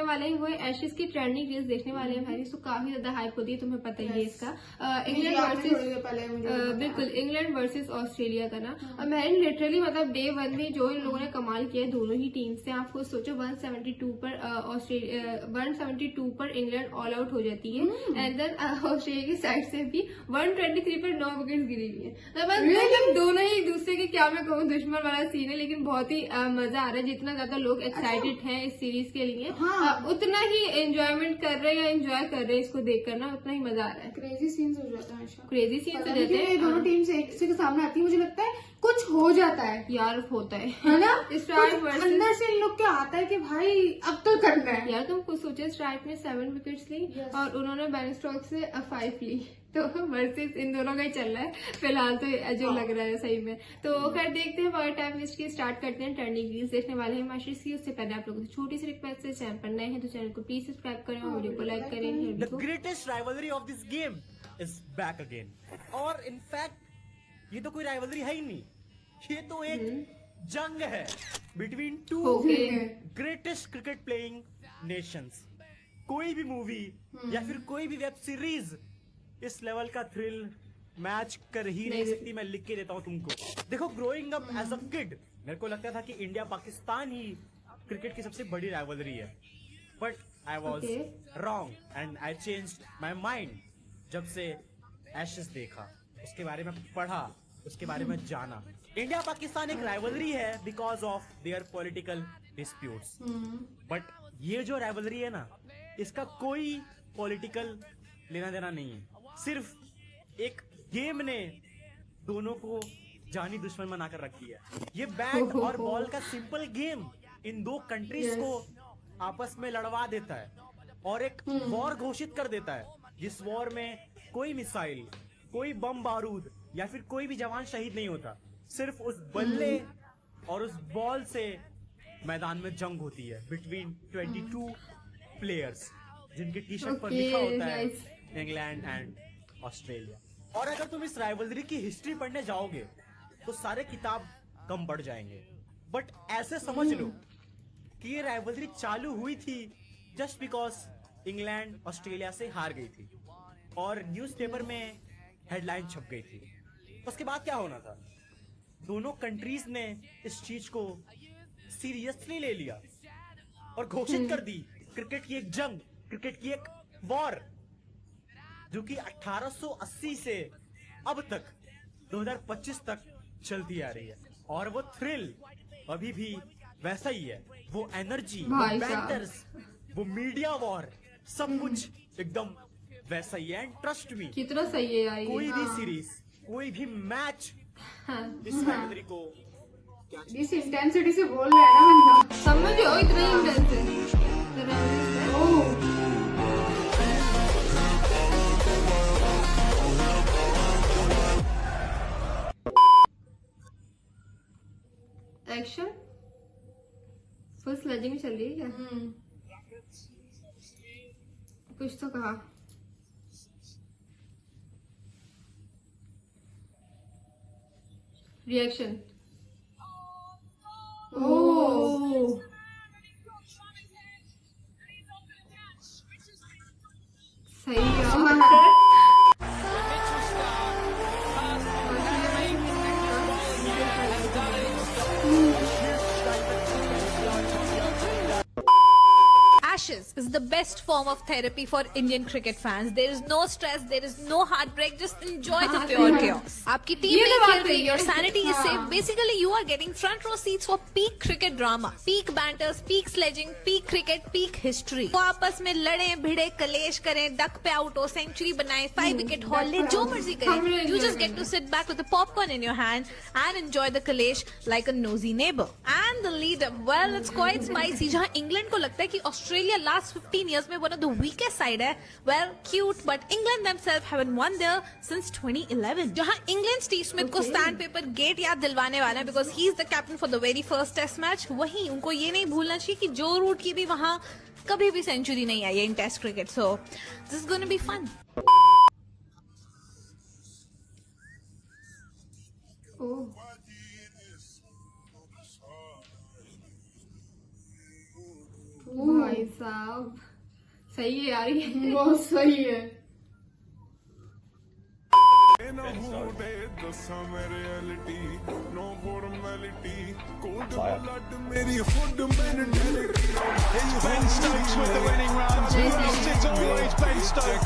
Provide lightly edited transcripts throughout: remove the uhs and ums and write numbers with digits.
वाले हैं वो एशेज की ट्रेंडिंग रील्स देखने वाले हैं भाई। सो काफी ज्यादा हाइप होती है, तुम्हें पता ही है इसका। इंग्लैंड वर्सेस बिल्कुल इंग्लैंड वर्सेस ऑस्ट्रेलिया का ना। और मैंने लिटरली मतलब डे 1 में जो इन लोगों ने कमाल किया दोनों ही टीम से, आपको सोचो 172 पर ऑस्ट्रेलिया 172 पर इंग्लैंड ऑल आउट हो जाती है। एंड देन ऑस्ट्रेलिया की साइड से भी 123 पर 9 विकेट गिरी हुई है। मतलब दोनों ही एक दूसरे के, क्या मैं कहूँ, दुश्मन वाला सीन है। लेकिन बहुत ही मजा आ रहा है, जितना ज्यादा लोग एक्साइटेड हैं इस सीरीज के लिए, उतना ही एंजॉयमेंट कर रहे हैं या एंजॉय कर रहे हैं इसको देख कर ना, उतना ही मजा आ रहा है। क्रेजी सीन्स हो जाता है, क्रेजी सीन्स हो जाते हैं। दोनों टीम से एक दूसरे के सामने आती है, मुझे लगता है कुछ हो जाता है यार, होता है ना। स्ट्राइक अंदर से इन लोग क्या आता है कि भाई अब तो करना है यार। तुम कुछ सोचे, स्ट्राइक में 7 विकेट्स ली और उन्होंने बेन स्टोक्स से 5 ली, तो वर्सेस इन दोनों का ही चल रहा है फिलहाल तो जो लग रहा है सही में। तो खैर देखते हैं, बगैर टाइम वेस्ट के स्टार्ट करते हैं। टर्निंग रील्स देखने वाले हैं मैचेस की। उससे पहले आप लोगों से छोटी सी रिक्वेस्ट है, चैनल पर नए हैं तो चैनल को प्लीज सब्सक्राइब करें और वीडियो को लाइक करें। The greatest rivalry of this game is back again. और इनफैक्ट ये तो कोई राइवलरी है ही नहीं, ये तो एक जंग है between two greatest cricket playing Nations. कोई भी मूवी या फिर कोई भी वेब सीरीज इस लेवल का थ्रिल मैच कर ही नहीं सकती। मैं लिख के देता हूँ तुमको। देखो, growing up as a kid मेरे को लगता था कि इंडिया पाकिस्तान ही क्रिकेट की सबसे बड़ी राइवलरी है, but I was wrong and I changed my mind जब से एशेस देखा, उसके बारे में पढ़ा, उसके बारे में जाना। इंडिया पाकिस्तान एक राइवलरी है because of their political disputes, but ये जो राइवलरी है ना, इसका कोई पॉलिटिकल लेना देना नहीं है। सिर्फ एक गेम ने दोनों को जानी दुश्मन बनाकर रखी है। ये बैट और बॉल का सिंपल गेम इन दो कंट्रीज को आपस में लड़वा देता है और एक वॉर घोषित कर देता है, जिस वॉर में कोई मिसाइल, कोई बम बारूद या फिर कोई भी जवान शहीद नहीं होता। सिर्फ उस बल्ले और उस बॉल से मैदान में जंग होती है बिटवीन 22 प्लेयर्स, जिनके टी शर्ट पर लिखा होता है इंग्लैंड एंड ऑस्ट्रेलिया। और अगर तुम इस राइवलरी की हिस्ट्री पढ़ने जाओगे तो सारे किताब कम पड़ जाएंगे, बट ऐसे समझ लो कि ये राइवलरी चालू हुई थी जस्ट बिकॉज इंग्लैंड ऑस्ट्रेलिया से हार गई थी और न्यूज़पेपर में हेडलाइन छप गई थी। उसके बाद क्या होना था, दोनों कंट्रीज ने इस चीज को सीरियसली ले लिया और घोषित कर दी क्रिकेट की एक जंग, क्रिकेट की एक वॉर, जो कि 1880 से अब तक 2025 तक चलती आ रही है। और वो थ्रिल अभी भी वैसा ही है, वो एनर्जी, वो बैंटर्स, वो मीडिया वॉर, सब कुछ एकदम वैसा ही है। एंड ट्रस्ट मी, कितना सही है यार, कोई भी सीरीज, कोई भी मैच इस राइवलरी को इस इंटेंसिटी से बोल रहा है ना बंदा, समझो इतना इंटेंस है। एक्शन फुल स्लेजिंग चल रही है क्या? कुछ तो कहा। रिएक्शन। ओह, सही है। Ashes is the best form of therapy for Indian cricket fans. There is no stress, there is no heartbreak. Just enjoy the pure chaos. आपकी टीम नहीं खेल रही, your sanity is safe. Basically, you are getting front row seats for peak cricket drama, peak banters, peak sledging, peak cricket, peak history. वो आपस में लड़े भिड़े कलेश करें, डक पे आउट हो, सेंचुरी बनाए, 5 विकेट हॉल ले, जो मर्जी करें. You just get to sit back with the popcorn in your hand and enjoy the कलेश like a nosy neighbor. And the lead up, well, it's quite spicy. जहाँ England को लगता है कि ऑस्ट्रेलिया last 15 years में one of the weakest side है, well, cute, but England themselves haven't won there since 2011. जहाँ England Steve Smith को stand paper gate याद दिलवाने वाला है because he is the captain for the very first test match. वहीं उनको ये नहीं भूलना चाहिए कि जो रूट की भी वहाँ कभी भी सेंचुरी नहीं आई है in test cricket. So this is going to be fun. भाई साहब, सही है यार ये। बहुत सही है। Ben Stokes with the winning runs. It's always Ben Stokes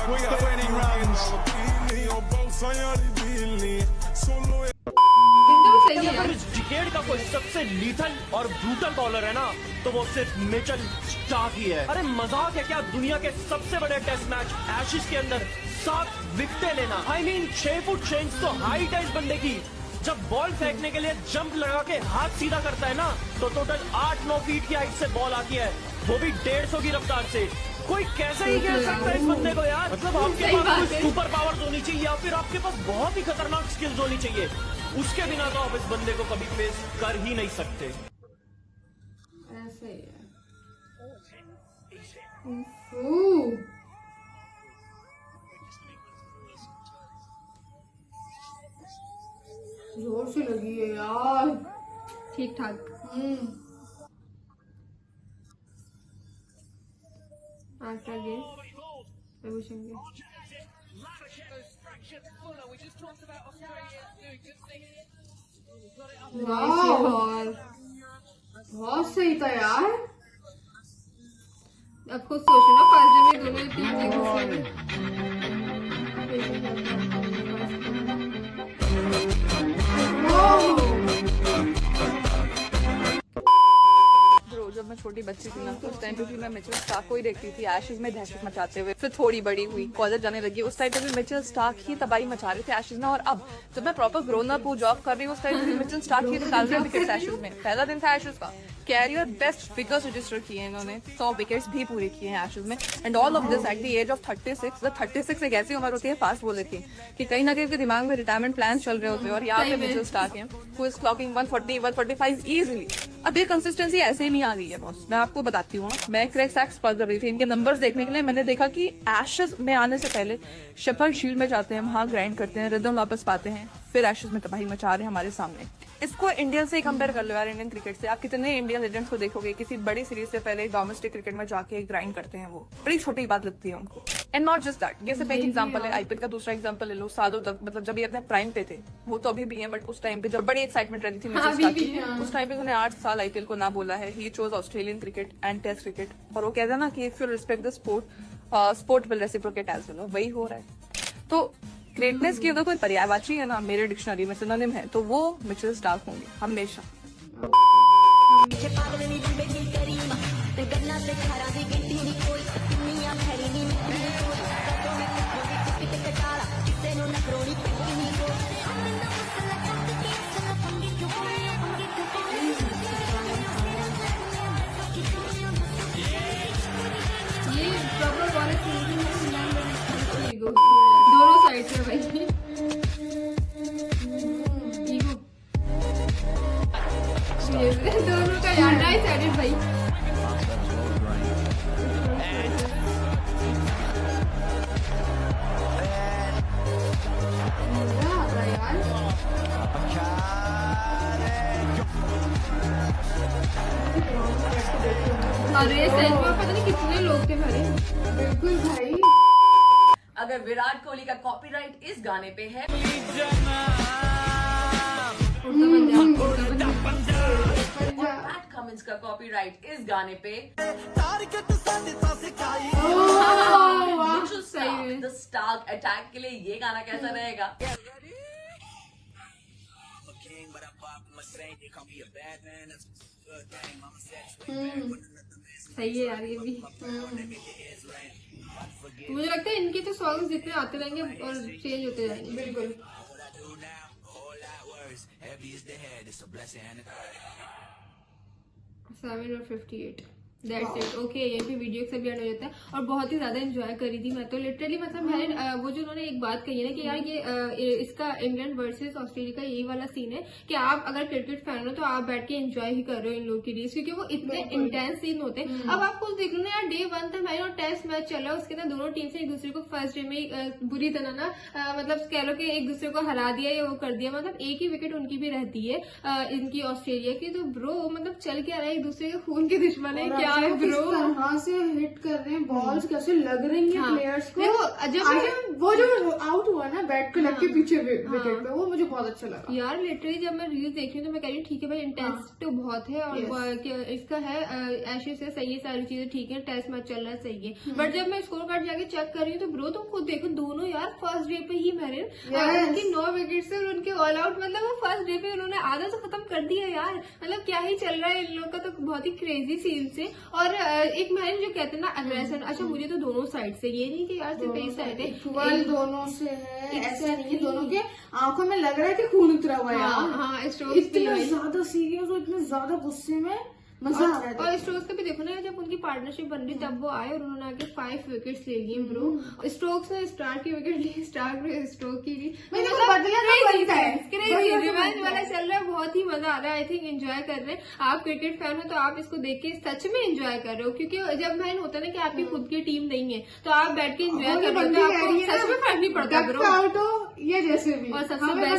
with the winning runs. एकदम सही है यार। इस डिकेड का कोई सबसे लीथल और ब्रूटल बॉलर है ना तो वो सिर्फ मिचेल स्टार्क ही है। अरे मजाक है क्या, दुनिया के सबसे बड़े टेस्ट मैच एशेज के अंदर 7 विकेटें लेना। I mean 6 फुट 6 इंच तो हाइट है इस बंदे की। जब बॉल फेंकने के लिए जंप लगा के हाथ सीधा करता है ना तो टोटल 8-9 फीट की हाइट से बॉल आती है, वो भी 150 की रफ्तार से। कोई कैसे ही खेल सकता है इस बंदे को यार। मतलब आपके पास कोई सुपर पावर्स होनी चाहिए या फिर आपके पास बहुत ही खतरनाक स्किल्स होनी चाहिए, उसके बिना तो आप इस बंदे को कभी फेस कर ही नहीं सकते। ऐसे ही है। ओह, जोर से लगी है यार। ठीक ठाक। आफ्टर गेम पूछेंगे। वाह, बहुत सही था यार। अब खुद सोचो ना, फर्स्ट डे में दोनों टीम एक दूसरे ब्रो, जब मैं छोटी बच्ची थी ना तो उस टाइम पे भी मैं मिचेल स्टार्क को ही देखती थी एशेज में दहशत मचाते हुए। फिर थोड़ी बड़ी हुई, कॉलेज जाने लगी, उस टाइम पे भी मिचेल स्टार्क ही तबाही मचा रहे थे एशेज में। और अब जब मैं प्रॉपर ग्रोन अप हूँ, जॉब कर रही हूँ, उस टाइम पे भी मिचेल स्टार्क ही निकाल रहे विकेट्स एशेज में। पहला दिन था एशेज का, कैरियर बेस्ट फिगर्स रजिस्टर किए हैं इन्होंने, 100 विकेट्स भी पूरे किए हैं एशेज में। And all of this at the age of 36। जब 36 एक ऐसी उम्र होती है फास्ट बॉलर की कि कहीं ना कहीं उसके दिमाग में रिटायरमेंट प्लान चल रहे होते हैं। और यहाँ पे मिचेल स्टार्क हैं हु इज क्लॉकिंग 140 145 इजीली। अब ये कंसिस्टेंसी ऐसे ही नहीं आ गई है बॉस, मैं आपको बताती हूँ। मैं क्रैक सैक्स पढ़ रही थी, इनके नंबर्स देखने के लिए मैंने देखा कि एशेज में आने से पहले शेफर्ड शील्ड में जाते हैं, वहां ग्राइंड करते हैं, रिदम वापस पाते हैं, फिर एशेज में तबाही मचा रहे हैं हमारे सामने। इसको इंडियन से ही कंपेयर कर लो यार, इंडियन क्रिकेट से। आप कितने इंडियन लेजेंड्स को देखोगे किसी बड़ी सीरीज से पहले डोमेस्टिक क्रिकेट में जाके ग्राइंड करते हैं, वो बड़ी छोटी बात लगती है उनको। एंड नॉट जस्ट दैट, ये सिर्फ एक एग्जांपल है। आईपीएल का दूसरा एग्जांपल ले लो, सादो तक, मतलब जब ये अपने प्राइम पे थे, वो तो अभी भी हैं, बट उस टाइम पे जब बड़ी एक्साइटमेंट रहती थी मिचेल स्टार्क की, उस टाइम पे उन्होंने 8 साल आईपीएल को ना बोला है। He chose Australian cricket and test cricket. और वो कहता है ना कि if you respect the sport will reciprocate as well, वही हो रहा है। तो ग्रेटनेस की अगर कोई पर्यायवाची है ना मेरे डिक्शनरी में, सिनोनिम है, तो वो मिचेल स्टार्क होंगे हमेशा। ये प्रॉपर बॉल दोनों साइड से भाई। ईगो दोनों का यार नाइस एडिट भाई। मजा आ रहा है यार। अरे सच में पता नहीं कितने लोग थे भरे। बिल्कुल भाई। अगर विराट कोहली का कॉपीराइट इस गाने पे है, पैट कमिंस का कॉपीराइट इस गाने पे, द स्टार्क अटैक के लिए ये गाना कैसा रहेगा? सही है यार ये भी। मुझे लगता है इनके तो सॉन्ग्स जितने आते रहेंगे और चेंज होते जाएंगे। बिल्कुल। 7 और 58 दैट्स इट। ओके, ये भी वीडियो से भी एंड हो जाता है। और बहुत ही ज्यादा एंजॉय करी थी मैं तो लिटरली। मतलब मैंने वो जो उन्होंने एक बात कही है ना कि यार ये इसका इंग्लैंड वर्सेस ऑस्ट्रेलिया का यही वाला सीन है कि आप अगर क्रिकेट फैन हो तो आप बैठ के एंजॉय ही कर रहे हो इन लोग की रेस, क्योंकि वो इतने इंटेंस सीन होते हैं। अब आप कुछ देख लो ना यार, डे 1 था मैच और टेस्ट मैच चल रहा है, उसके अंदर दोनों टीम से एक दूसरे को फर्स्ट डे में बुरी तरह ना मतलब कह लो कि एक दूसरे को हरा दिया या वो कर दिया। मतलब एक ही विकेट उनकी भी रहती है इनकी ऑस्ट्रेलिया की। तो ब्रो मतलब चल क्या रहा है, एक दूसरे के खून के दुश्मन है क्या यार वो किस bro। तरह से हिट कर रहे हैं, बॉल्स कैसे लग रही हैं हाँ। प्लेयर्स को। जब वो जो आउट हुआ ना बैट को लग के पीछे विकेट पे, वो मुझे बहुत अच्छा लगा यार लिटरली जब मैं रील देख रही हूँ तो मैं कह रही हूँ ठीक है भाई इंटेंसिटी तो बहुत है और इसका है एशेज से सही है, सारी चीजें ठीक है, टेस्ट मैच चल रहा है सही है। बट जब मैं स्कोर कार्ड जाके चेक कर रही हूँ तो ब्रो तुम खुद देखो दोनों यार फर्स्ट डे पे ही मैरिन उनकी 9 विकेट से और उनके ऑल आउट, मतलब वो फर्स्ट डे पे उन्होंने आधा तो खत्म कर दिया यार। मतलब क्या ही चल रहा है इन लोग का, तो बहुत ही क्रेजी सीन से। और एक मैरिन जो कहते हैं ना अग्रेशन, अच्छा मुझे तो दोनों साइड से, ये नहीं कि यार सिर्फ एक साइड है, इक्वल दोनों से है, ऐसा नहीं है। दोनों के आंखों में लग रहा है कि खून उतरा हुआ है यार। हाँ स्ट्रोक्स इतना ज्यादा सीरियस और इतना ज्यादा गुस्से में मजा आ रहा है। और स्ट्रोक्स का भी देखो ना, जब उनकी पार्टनरशिप बन रही तब वो आए और उन्होंने आके 5 विकेट्स ले लिए ब्रो। स्ट्रोक्स ने स्टार्क की विकेट ली, स्टार्क ने स्ट्रोक की ली। क्रेजी रिवेंज वाला चल रहा है, बहुत ही मजा आ रहा है। आई थिंक एंजॉय कर रहे हैं। आप क्रिकेट फैन हो तो आप इसको देख के सच में एंजॉय कर रहे हो, क्योंकि जब मैन होता है ना कि आपकी खुद की टीम नहीं है तो आप बैठ के एंजॉय कर रहे हो, तो आपको सच में फर्क नहीं पड़ता ब्रो। आउट हो या जैसे भी, और सबसे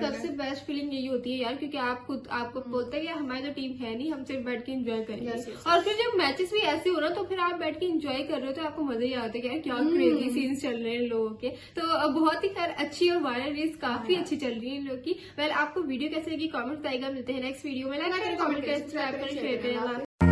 सबसे बेस्ट फीलिंग यही होती है यार, क्योंकि आप खुद आपको बोलते हैं कि हमारी तो टीम है नहीं, हम सिर्फ बैठ के एंजॉय करेंगे। और फिर जब मैचेस भी ऐसे हो ना तो फिर आप बैठ के एंजॉय कर रहे हो तो आपको मजा ही आता है कि यार क्या क्रेजी सीन्स चल रहे हैं लोगों के। तो बहुत ही खैर अच्छी और वायरल रील्स काफी अच्छी चल रही है इन लोग की। वेल आपको वीडियो कैसे लगी कमेंट बताइएगा। मिलते हैं नेक्स्ट वीडियो में। लाइक करें, कमेंट करें, सब्सक्राइब करें, शेयर करें।